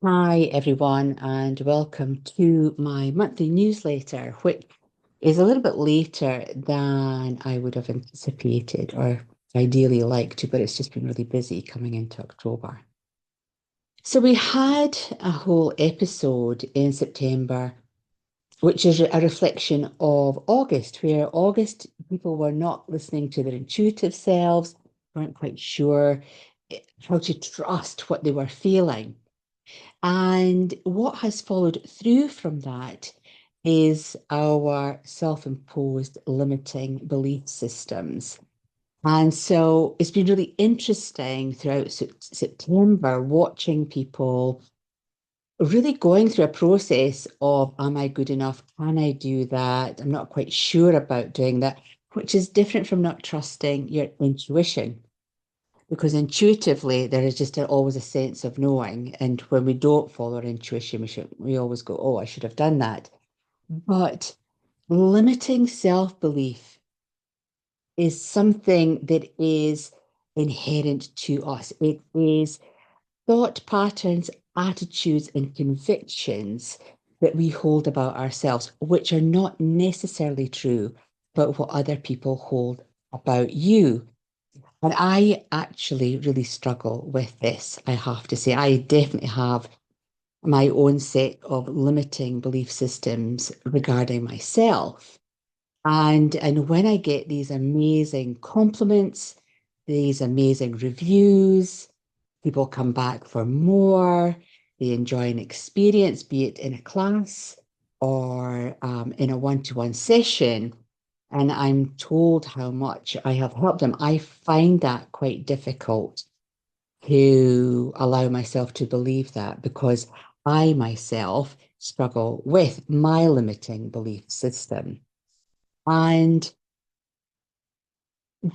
Hi, everyone, and welcome to my monthly newsletter, which is a little bit later than I would have anticipated or ideally liked, but it's just been really busy coming into October. So, we had a whole episode in September, which is a reflection of August, where August people were not listening to their intuitive selves, weren't quite sure how to trust what they were feeling. And what has followed through from that is our self-imposed limiting belief systems. And so it's been really interesting throughout September watching people really going through a process of, am I good enough? Can I do that? I'm not quite sure about doing that, which is different from not trusting your intuition because intuitively there is just always a sense of knowing, and when we don't follow our intuition we always go, oh, I should have done that. But limiting self-belief is something that is inherent to us. It is thought patterns, attitudes, and convictions that we hold about ourselves, which are not necessarily true but what other people hold about you. And I actually really struggle with this, I have to say. I definitely have my own set of limiting belief systems regarding myself. And when I get these amazing compliments, these amazing reviews, people come back for more, they enjoy an experience, be it in a class or in a one-to-one session, and I'm told how much I have helped them. I find that quite difficult to allow myself to believe that because I myself struggle with my limiting belief system. And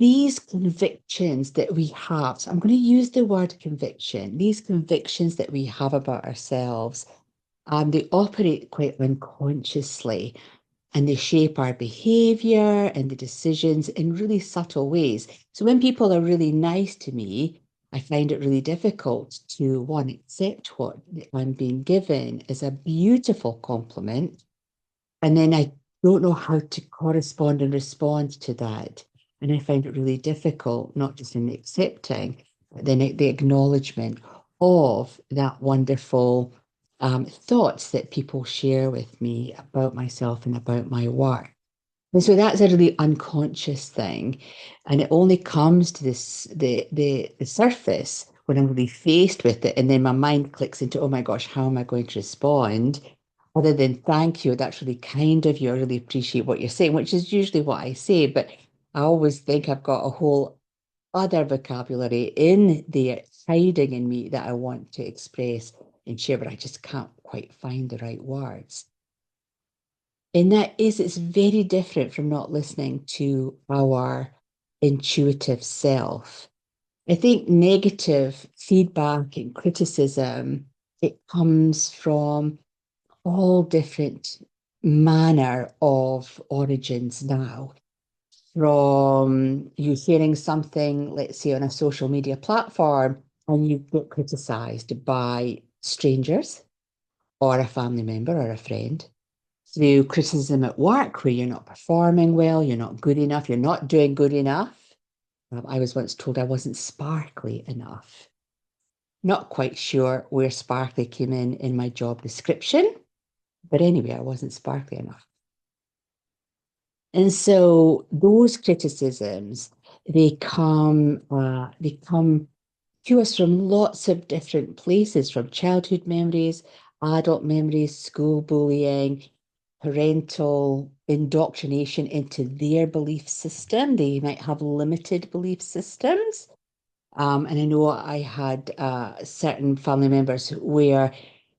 these convictions that we have, so I'm going to use the word conviction, these convictions that we have about ourselves, they operate quite unconsciously and they shape our behavior and the decisions in really subtle ways. So when people are really nice to me, I find it really difficult to, one, accept what I'm being given as a beautiful compliment. And then I don't know how to correspond and respond to that. And I find it really difficult, not just in accepting, but then the acknowledgement of that wonderful thoughts that people share with me about myself and about my work. And so that's a really unconscious thing. And it only comes to the surface when I'm really faced with it. And then my mind clicks into, oh my gosh, how am I going to respond? Other than thank you, that's really kind of you. I really appreciate what you're saying, which is usually what I say. But I always think I've got a whole other vocabulary in there hiding in me that I want to express and share, but I just can't quite find the right words. And that is, it's very different from not listening to our intuitive self. I think negative feedback and criticism, it comes from all different manner of origins now. From you hearing something, let's say on a social media platform, and you get criticized by strangers or a family member or a friend, through criticism at work where you're not performing well, you're not good enough, you're not doing good enough. I was once told I wasn't sparkly enough. Not quite sure where sparkly came in my job description, but anyway, I wasn't sparkly enough. And so those criticisms, they come to us from lots of different places, from childhood memories, adult memories, school bullying, parental indoctrination into their belief system. They might have limited belief systems. And I know I had certain family members where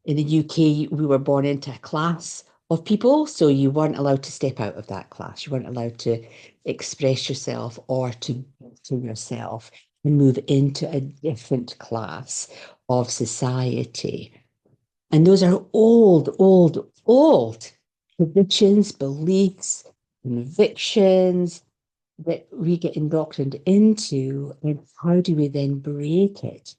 in the UK we were born into a class of people, so you weren't allowed to step out of that class. You weren't allowed to express yourself or to yourself and move into a different class of society. And those are old, old, old traditions, beliefs, convictions that we get indoctrinated into. And how do we then break it?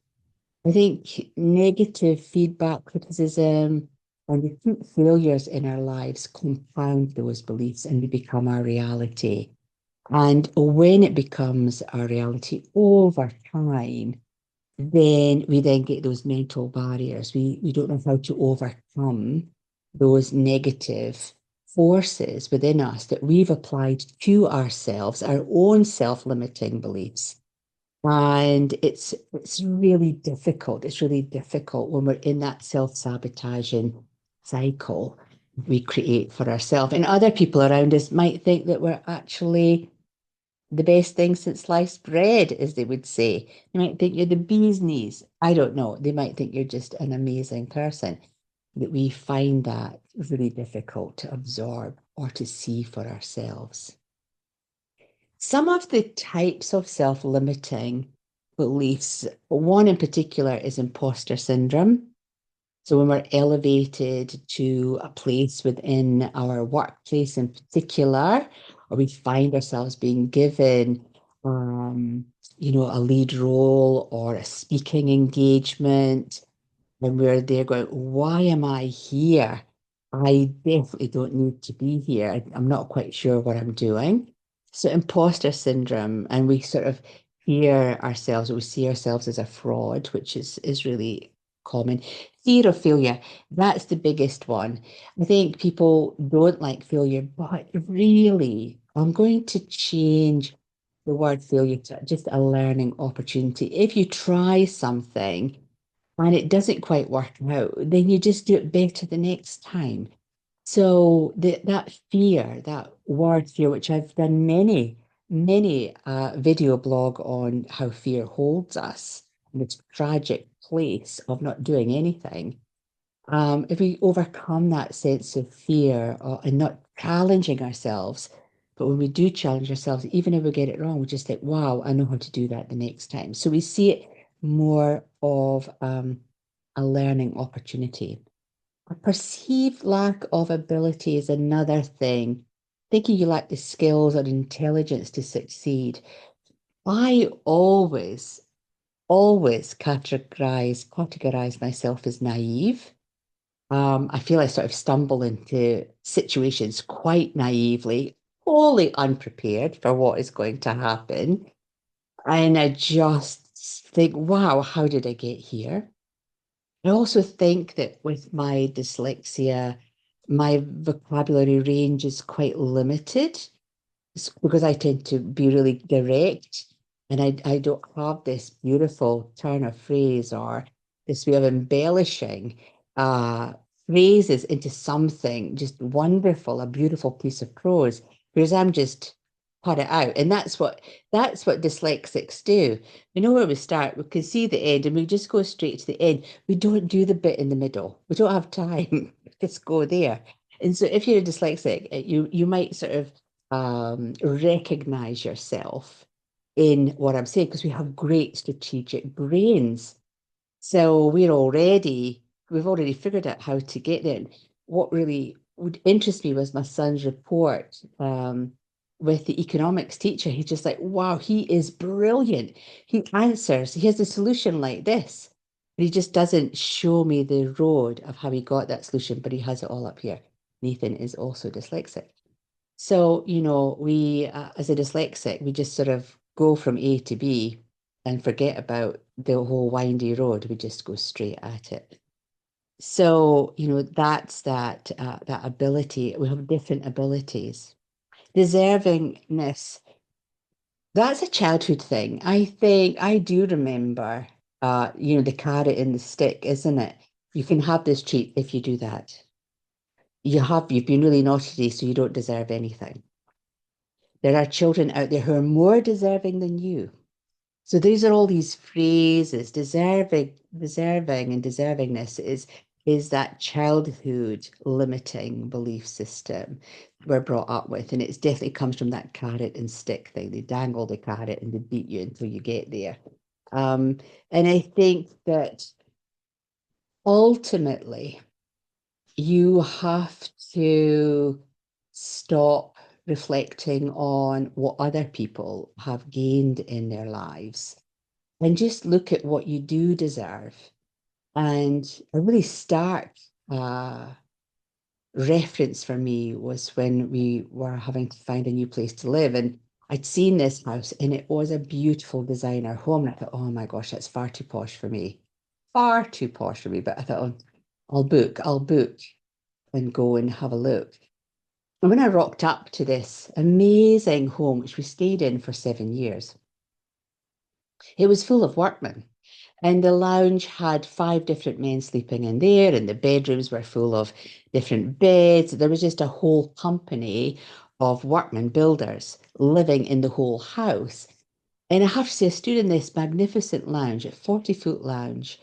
I think negative feedback, criticism, and repeat failures in our lives compound those beliefs and they become our reality. And when it becomes our reality over time, then we then get those mental barriers. We don't know how to overcome those negative forces within us that we've applied to ourselves, our own self-limiting beliefs. And it's really difficult. It's really difficult when we're in that self-sabotaging cycle we create for ourselves. And other people around us might think that we're actually the best thing since sliced bread, as they would say. They might think you're the bee's knees. I don't know. They might think you're just an amazing person. That we find that really difficult to absorb or to see for ourselves. Some of the types of self-limiting beliefs, one in particular is imposter syndrome. So when we're elevated to a place within our workplace in particular, or we find ourselves being given, um, a lead role or a speaking engagement, and we're there going, why am I here? I definitely don't need to be here. I'm not quite sure what I'm doing. So imposter syndrome, and we sort of hear ourselves, or we see ourselves as a fraud, which is really common. Fear of failure, that's the biggest one. I think people don't like failure, but really, I'm going to change the word failure to just a learning opportunity. If you try something, and it doesn't quite work out, then you just do it better the next time. So that fear, that word fear, which I've done many video blog on how fear holds us in this tragic place of not doing anything. If we overcome that sense of fear and not challenging ourselves, but when we do challenge ourselves, even if we get it wrong, we just think, wow, I know how to do that the next time. So we see it more of a learning opportunity. A perceived lack of ability is another thing. Thinking you lack the skills or intelligence to succeed. I always categorize myself as naive. I feel I sort of stumble into situations quite naively, wholly unprepared for what is going to happen. And I just think, wow, how did I get here? I also think that with my dyslexia, my vocabulary range is quite limited because I tend to be really direct and I don't have this beautiful turn of phrase or this way of embellishing uh, phrases into something just wonderful, a beautiful piece of prose, whereas I'm just cut it out. And that's what dyslexics do. We know where we start, we can see the end and we just go straight to the end. We don't do the bit in the middle. We don't have time. Just go there. And so if you're a dyslexic, you might sort of recognize yourself in what I'm saying because we have great strategic brains. So we've already figured out how to get there. What really would interest me was my son's report with the economics teacher. He's just like, wow, he is brilliant. He has a solution like this. But he just doesn't show me the road of how he got that solution, but he has it all up here. Nathan is also dyslexic. So, as a dyslexic, we just sort of go from A to B and forget about the whole windy road. We just go straight at it. So, that's that ability. We have different abilities. Deservingness, that's a childhood thing. I think I do remember, the carrot and the stick, isn't it? You can have this treat if you do that. You've been really naughty today, so you don't deserve anything. There are children out there who are more deserving than you. So these are all these phrases, deserving and deservingness is that childhood limiting belief system we're brought up with. And it definitely comes from that carrot and stick thing. They dangle the carrot and they beat you until you get there. Um, and I think that ultimately you have to stop reflecting on what other people have gained in their lives and just look at what you do deserve. And a really stark reference for me was when we were having to find a new place to live. And I'd seen this house and it was a beautiful designer home. And I thought, oh my gosh, that's far too posh for me. Far too posh for me. But I thought, oh, I'll book and go and have a look. And when I rocked up to this amazing home, which we stayed in for 7 years, it was full of workmen. And the lounge had five different men sleeping in there, and the bedrooms were full of different beds. There was just a whole company of workmen builders living in the whole house. And I have to say, I stood in this magnificent lounge, a 40-foot lounge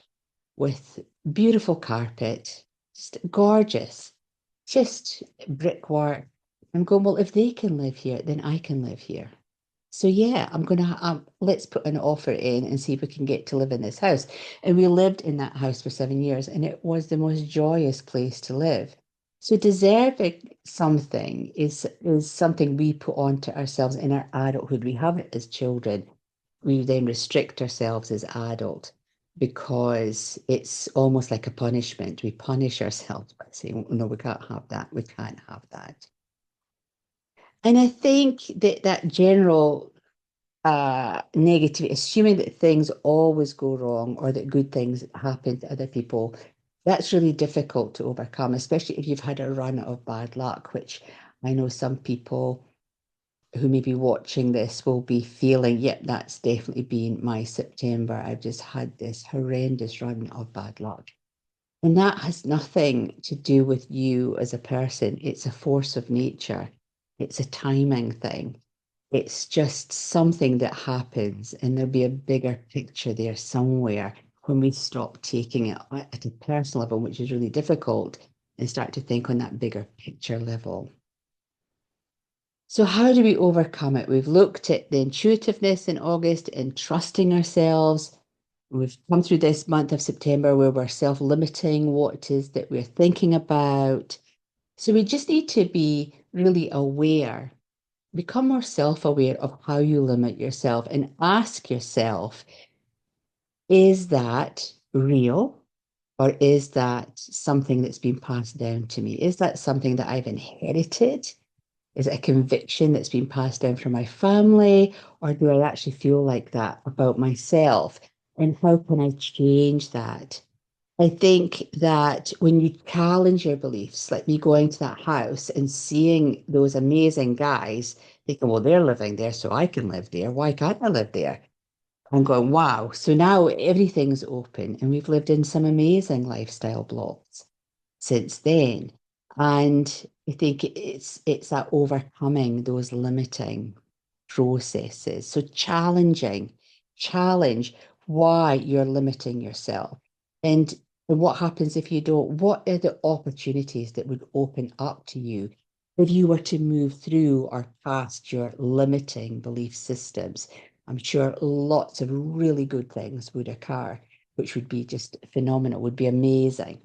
with beautiful carpet, just gorgeous, just brickwork. I'm going, well, if they can live here, then I can live here. So yeah, I'm gonna let's put an offer in and see if we can get to live in this house. And we lived in that house for 7 years, and it was the most joyous place to live. So deserving something is something we put onto ourselves in our adulthood. We have it as children. We then restrict ourselves as adult because it's almost like a punishment. We punish ourselves by saying, no, we can't have that. We can't have that. And I think that that general negative, assuming that things always go wrong or that good things happen to other people, that's really difficult to overcome, especially if you've had a run of bad luck, which I know some people who may be watching this will be feeling, yep, that's definitely been my September. I've just had this horrendous run of bad luck. And that has nothing to do with you as a person. It's a force of nature. It's a timing thing. It's just something that happens, and there'll be a bigger picture there somewhere when we stop taking it at a personal level, which is really difficult, and start to think on that bigger picture level. So, how do we overcome it? We've looked at the intuitiveness in August and trusting ourselves. We've come through this month of September where we're self-limiting what it is that we're thinking about. So, we just need to be really aware, become more self-aware of how you limit yourself and ask yourself, is that real? Or is that something that's been passed down to me? Is that something that I've inherited? Is it a conviction that's been passed down from my family? Or do I actually feel like that about myself? And how can I change that? I think that when you challenge your beliefs, like me going to that house and seeing those amazing guys, thinking, well, they're living there, so I can live there. Why can't I live there? I'm going, wow. So now everything's open, and we've lived in some amazing lifestyle blocks since then. And I think it's that overcoming those limiting processes. So challenge why you're limiting yourself. And what happens if you don't? What are the opportunities that would open up to you if you were to move through or past your limiting belief systems? I'm sure lots of really good things would occur, which would be just phenomenal, would be amazing.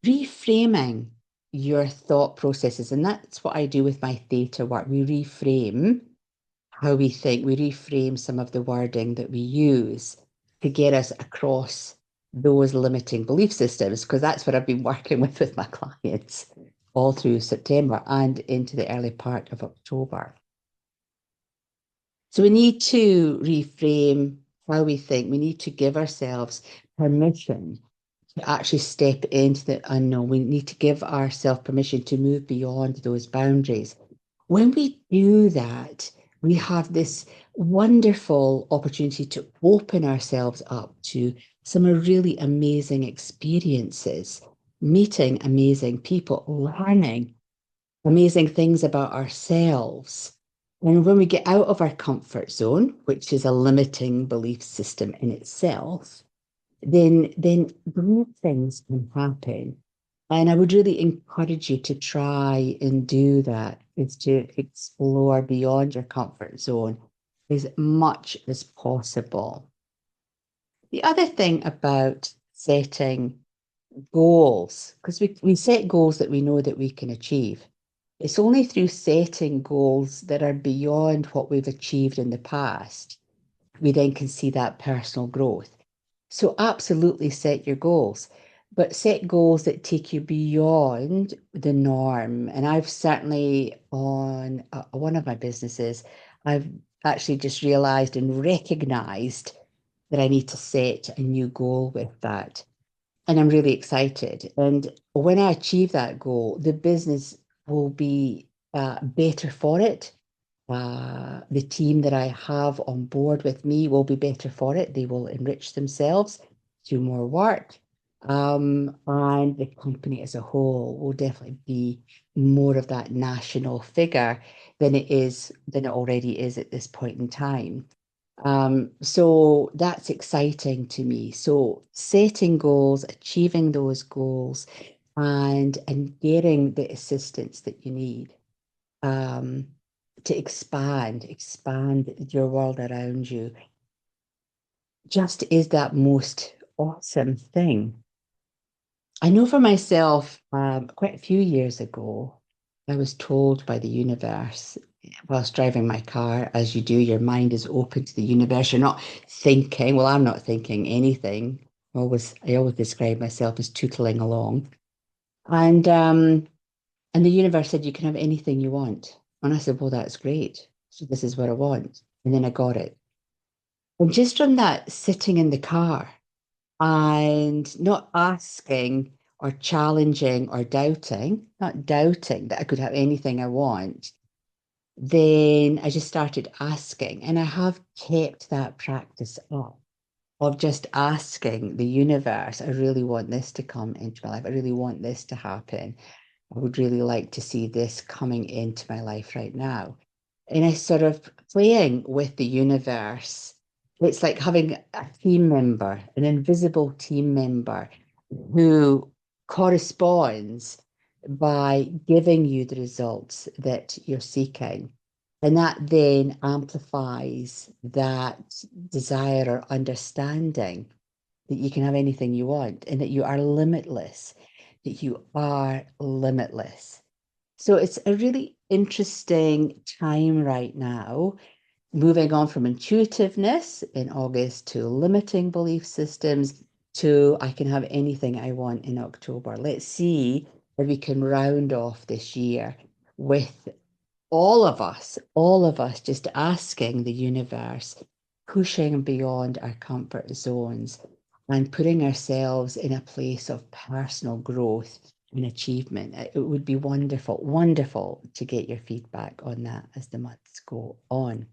Reframing your thought processes. And that's what I do with my theta work. We reframe how we think, we reframe some of the wording that we use to get us across those limiting belief systems, because that's what I've been working with my clients all through September and into the early part of October. So we need to reframe how we think. We need to give ourselves permission to actually step into the unknown. We need to give ourselves permission to move beyond those boundaries. When we do that, we have this wonderful opportunity to open ourselves up to some really amazing experiences, meeting amazing people, learning amazing things about ourselves. And when we get out of our comfort zone, which is a limiting belief system in itself, then great things can happen. And I would really encourage you to try and do that, is to explore beyond your comfort zone as much as possible. The other thing about setting goals, because we set goals that we know that we can achieve. It's only through setting goals that are beyond what we've achieved in the past we then can see that personal growth. So absolutely set your goals, but set goals that take you beyond the norm. And I've certainly on one of my businesses, I've actually just realized and recognized that I need to set a new goal with that. And I'm really excited. And when I achieve that goal, the business will be better for it. The team that I have on board with me will be better for it. They will enrich themselves, do more work. And the company as a whole will definitely be more of that national figure than it already is at this point in time. So that's exciting to me. So setting goals, achieving those goals, and getting the assistance that you need um, to expand your world around you, just is that most awesome thing. I know for myself, quite a few years ago, I was told by the universe whilst driving my car, as you do, your mind is open to the universe. You're not thinking, well, I'm not thinking anything. I always describe myself as tootling along. And and the universe said, you can have anything you want. And I said, well, that's great. So this is what I want. And then I got it. And just from that sitting in the car and not asking or challenging or doubting, not doubting that I could have anything I want, then I just started asking. And I have kept that practice up of just asking the universe, I really want this to come into my life. I really want this to happen. I would really like to see this coming into my life right now. And I sort of playing with the universe. It's like having a team member, an invisible team member who corresponds by giving you the results that you're seeking. And that then amplifies that desire or understanding that you can have anything you want and that you are limitless, that you are limitless. So it's a really interesting time right now, moving on from intuitiveness in August to limiting belief systems to I can have anything I want in October. Let's see if we can round off this year with all of us just asking the universe, pushing beyond our comfort zones and putting ourselves in a place of personal growth and achievement. It would be wonderful, wonderful to get your feedback on that as the months go on.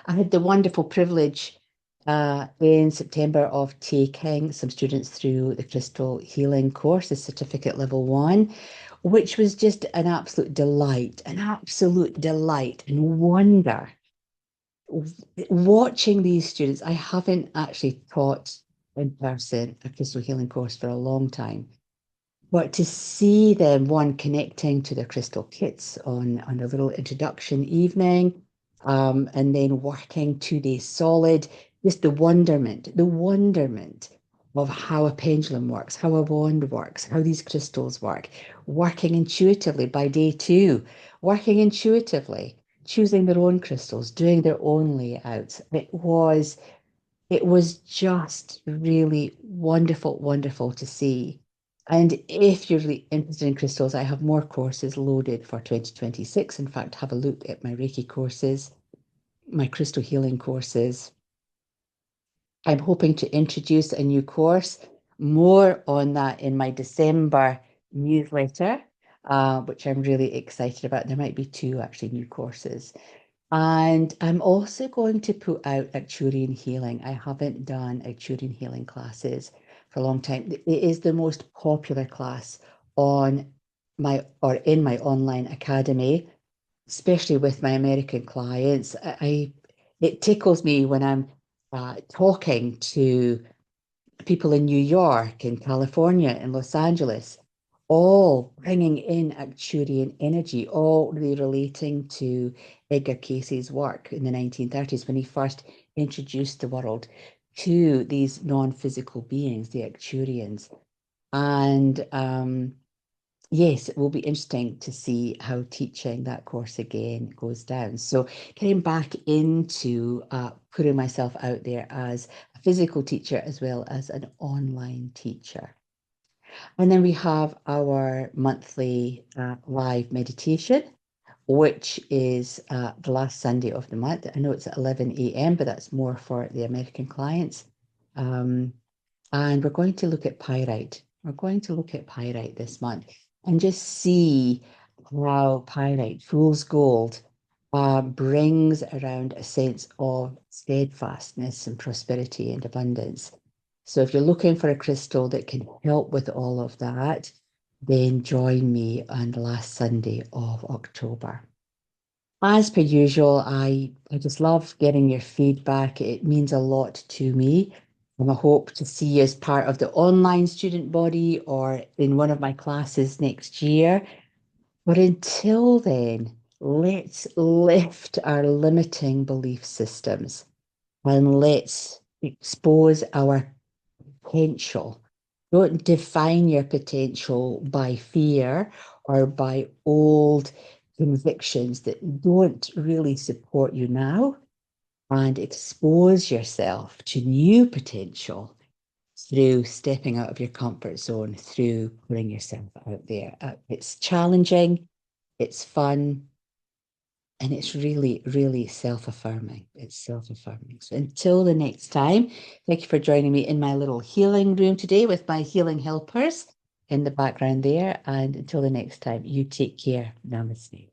I had the wonderful privilege in September of taking some students through the Crystal Healing course, the certificate level one, which was just an absolute delight and wonder. Watching these students, I haven't actually taught in person a Crystal Healing course for a long time. But to see them, one, connecting to their crystal kits on a little introduction evening, and then working 2 days solid, just the wonderment of how a pendulum works, how a wand works, how these crystals work, working intuitively by day two, working intuitively, choosing their own crystals, doing their own layouts. It was just really wonderful, wonderful to see. And if you're really interested in crystals, I have more courses loaded for 2026. In fact, have a look at my Reiki courses, my crystal healing courses. I'm hoping to introduce a new course, more on that in my December newsletter, which I'm really excited about. There might be two actually new courses. And I'm also going to put out Actuarian Healing. I haven't done Actuarian Healing classes for a long time. It is the most popular class on my or in my online academy, especially with my American clients. It tickles me when I'm talking to people in New York, in California, in Los Angeles, all bringing in Acturian energy, all really relating to Edgar Cayce's work in the 1930s when he first introduced the world to these non-physical beings, the Acturians. And yes, it will be interesting to see how teaching that course again goes down. So getting back into putting myself out there as a physical teacher as well as an online teacher. And then we have our monthly live meditation, which is the last Sunday of the month. I know it's at 11 a.m., but that's more for the American clients. Um, and we're going to look at pyrite. We're going to look at pyrite this month and just see how pyrite, fool's gold, brings around a sense of steadfastness and prosperity and abundance. So if you're looking for a crystal that can help with all of that, then join me on the last Sunday of October. As per usual, I just love getting your feedback. It means a lot to me. And I hope to see you as part of the online student body or in one of my classes next year. But until then, let's lift our limiting belief systems and let's expose our potential. Don't define your potential by fear or by old convictions that don't really support you now, and expose yourself to new potential through stepping out of your comfort zone, through putting yourself out there. It's challenging, it's fun, and it's really, really self-affirming. It's self-affirming. So until the next time, thank you for joining me in my little healing room today with my healing helpers in the background there. And until the next time, you take care. Namaste.